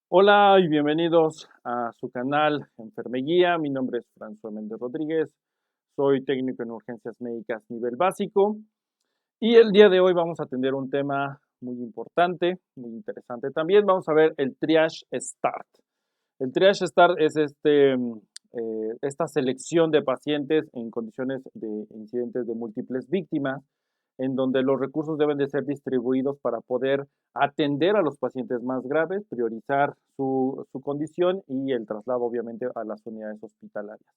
Hola y bienvenidos a su canal Enfermeguía. Mi nombre es François Méndez Rodríguez. Soy técnico en urgencias médicas nivel básico y el día de hoy vamos a atender un tema muy importante, muy interesante también. Vamos a ver el triage START. El triage START es esta selección de pacientes en condiciones de incidentes de múltiples víctimas, en donde los recursos deben de ser distribuidos para poder atender a los pacientes más graves, priorizar su condición y el traslado obviamente a las unidades hospitalarias.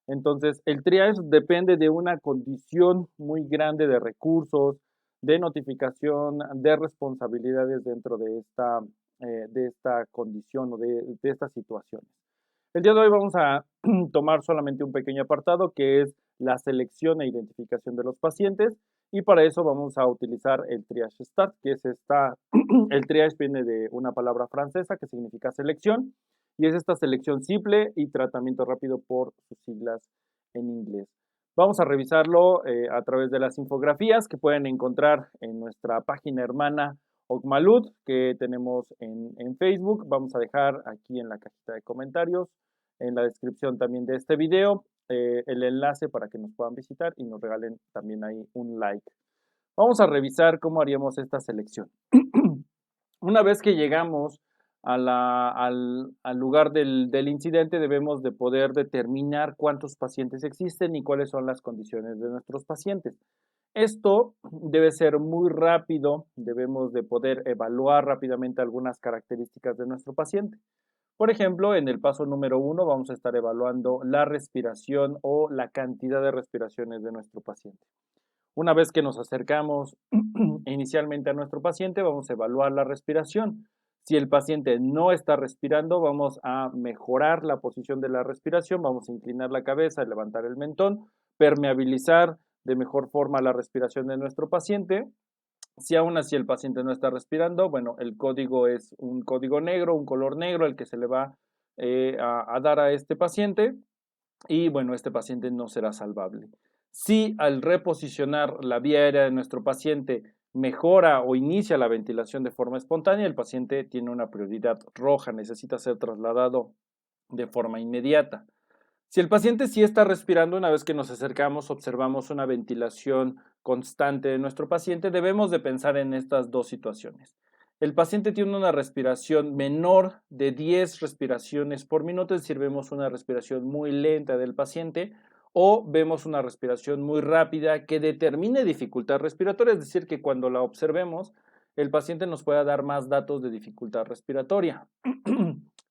Entonces, el triage depende de una condición muy grande de recursos, de notificación, de responsabilidades dentro de esta condición o de esta situación. El día de hoy vamos a tomar solamente un pequeño apartado que es la selección e identificación de los pacientes y para eso vamos a utilizar el triage START, que es el triage viene de una palabra francesa que significa selección y es esta selección simple y tratamiento rápido por sus siglas en inglés. Vamos a revisarlo a través de las infografías que pueden encontrar en nuestra página hermana Ocmalud que tenemos en Facebook. Vamos a dejar aquí en la cajita de comentarios, en la descripción también de este video, el enlace para que nos puedan visitar y nos regalen también ahí un like. Vamos a revisar cómo haríamos esta selección. Una vez que llegamos al lugar del incidente, debemos de poder determinar cuántos pacientes existen y cuáles son las condiciones de nuestros pacientes. Esto debe ser muy rápido, debemos de poder evaluar rápidamente algunas características de nuestro paciente. Por ejemplo, en el paso número 1 vamos a estar evaluando la respiración o la cantidad de respiraciones de nuestro paciente. Una vez que nos acercamos inicialmente a nuestro paciente, vamos a evaluar la respiración. Si el paciente no está respirando, vamos a mejorar la posición de la respiración, vamos a inclinar la cabeza, levantar el mentón, permeabilizar de mejor forma la respiración de nuestro paciente. Si aún así el paciente no está respirando, bueno, el código es un código negro, un color negro, el que se le va a dar a este paciente y bueno, este paciente no será salvable. Si al reposicionar la vía aérea de nuestro paciente mejora o inicia la ventilación de forma espontánea, el paciente tiene una prioridad roja, necesita ser trasladado de forma inmediata. Si el paciente sí está respirando, una vez que nos acercamos, observamos una ventilación constante de nuestro paciente, debemos de pensar en estas dos situaciones. El paciente tiene una respiración menor de 10 respiraciones por minuto, es decir, vemos una respiración muy lenta del paciente o vemos una respiración muy rápida que determine dificultad respiratoria, es decir, que cuando la observemos, el paciente nos pueda dar más datos de dificultad respiratoria.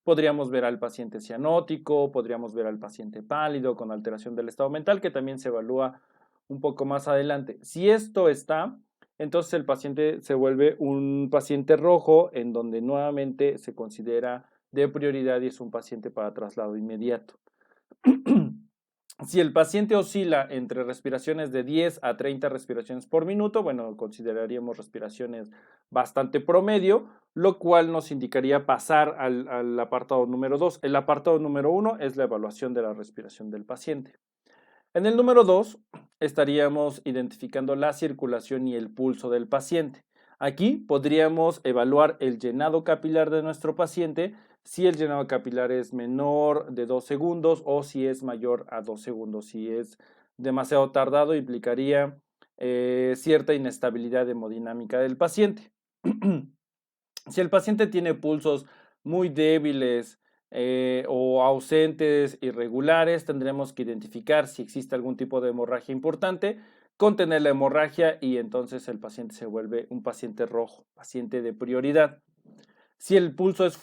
Podríamos ver al paciente cianótico, podríamos ver al paciente pálido con alteración del estado mental, que también se evalúa un poco más adelante. Si esto está, entonces el paciente se vuelve un paciente rojo en donde nuevamente se considera de prioridad y es un paciente para traslado inmediato. Si el paciente oscila entre respiraciones de 10 a 30 respiraciones por minuto, bueno, consideraríamos respiraciones bastante promedio, lo cual nos indicaría pasar al apartado número 2. El apartado número 1 es la evaluación de la respiración del paciente. En el número 2 estaríamos identificando la circulación y el pulso del paciente. Aquí podríamos evaluar el llenado capilar de nuestro paciente, si el llenado capilar es menor de 2 segundos o si es mayor a 2 segundos. Si es demasiado tardado, implicaría cierta inestabilidad hemodinámica del paciente. Si el paciente tiene pulsos muy débiles o ausentes, irregulares, tendremos que identificar si existe algún tipo de hemorragia importante, contener la hemorragia y entonces el paciente se vuelve un paciente rojo, paciente de prioridad. Si el pulso es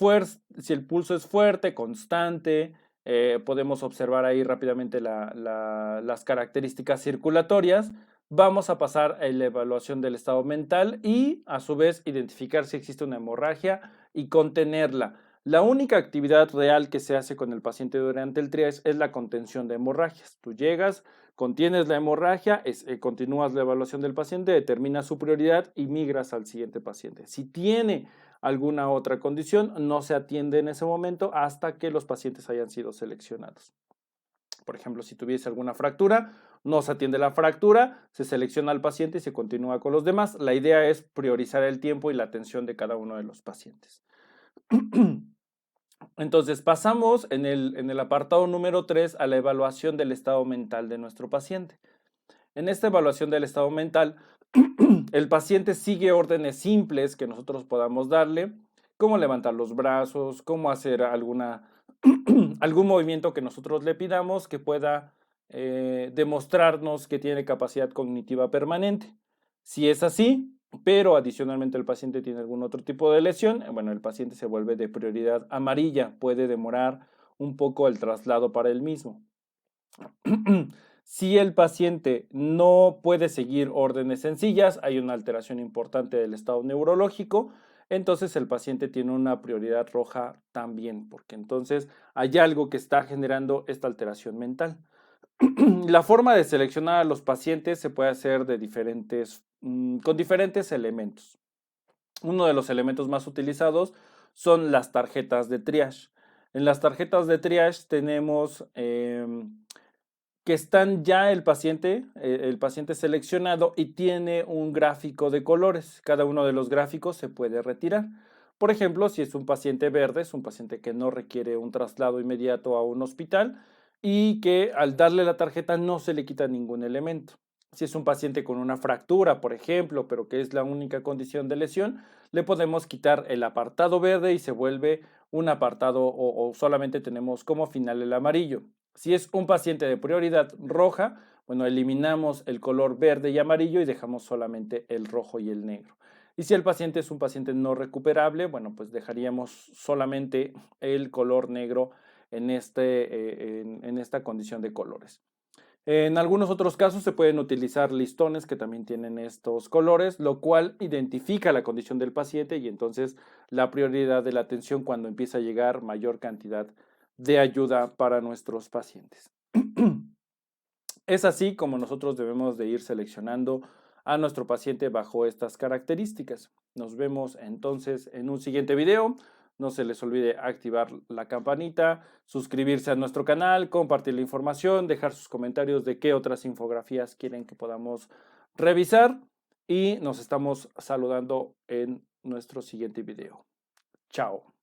fuerte, constante, podemos observar ahí rápidamente las características circulatorias. Vamos a pasar a la evaluación del estado mental y a su vez identificar si existe una hemorragia y contenerla. La única actividad real que se hace con el paciente durante el triage es la contención de hemorragias. Tú llegas, contienes la hemorragia, continúas la evaluación del paciente, determinas su prioridad y migras al siguiente paciente. Si tiene alguna otra condición, no se atiende en ese momento hasta que los pacientes hayan sido seleccionados. Por ejemplo, si tuviese alguna fractura, no se atiende la fractura, se selecciona al paciente y se continúa con los demás. La idea es priorizar el tiempo y la atención de cada uno de los pacientes. Entonces pasamos en el apartado número 3 a la evaluación del estado mental de nuestro paciente. En esta evaluación del estado mental, el paciente sigue órdenes simples que nosotros podamos darle, como levantar los brazos, cómo hacer algún movimiento que nosotros le pidamos que pueda demostrarnos que tiene capacidad cognitiva permanente. Si es así, pero adicionalmente el paciente tiene algún otro tipo de lesión, bueno, el paciente se vuelve de prioridad amarilla, puede demorar un poco el traslado para el mismo. Si el paciente no puede seguir órdenes sencillas, hay una alteración importante del estado neurológico, entonces el paciente tiene una prioridad roja también, porque entonces hay algo que está generando esta alteración mental. La forma de seleccionar a los pacientes se puede hacer con diferentes elementos. Uno de los elementos más utilizados son las tarjetas de triage. En las tarjetas de triage tenemos que están ya el paciente seleccionado y tiene un gráfico de colores. Cada uno de los gráficos se puede retirar. Por ejemplo, si es un paciente verde, es un paciente que no requiere un traslado inmediato a un hospital y que al darle la tarjeta no se le quita ningún elemento. Si es un paciente con una fractura, por ejemplo, pero que es la única condición de lesión, le podemos quitar el apartado verde y se vuelve un apartado o solamente tenemos como final el amarillo. Si es un paciente de prioridad roja, bueno, eliminamos el color verde y amarillo y dejamos solamente el rojo y el negro. Y si el paciente es un paciente no recuperable, bueno, pues dejaríamos solamente el color negro en esta condición de colores. En algunos otros casos se pueden utilizar listones que también tienen estos colores, lo cual identifica la condición del paciente y entonces la prioridad de la atención cuando empieza a llegar mayor cantidad de ayuda para nuestros pacientes. Es así como nosotros debemos de ir seleccionando a nuestro paciente bajo estas características. Nos vemos entonces en un siguiente video. No se les olvide activar la campanita, suscribirse a nuestro canal, compartir la información, dejar sus comentarios de qué otras infografías quieren que podamos revisar y nos estamos saludando en nuestro siguiente video. Chao.